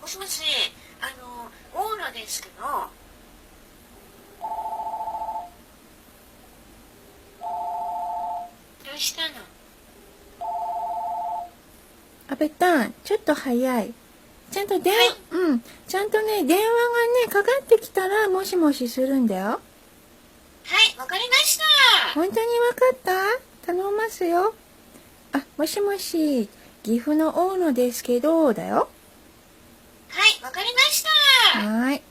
しもし、大野ですけど。どうしたの？阿部たん、ちょっと早い。ちゃんとはい。ちゃんとね、電話がね、かかってきたら、もしもしするんだよ。はい、わかりました。本当にわかった？頼みますよ。あ、もしもし、岐阜の大野ですけど、だよ。はい、わかりました。はーい。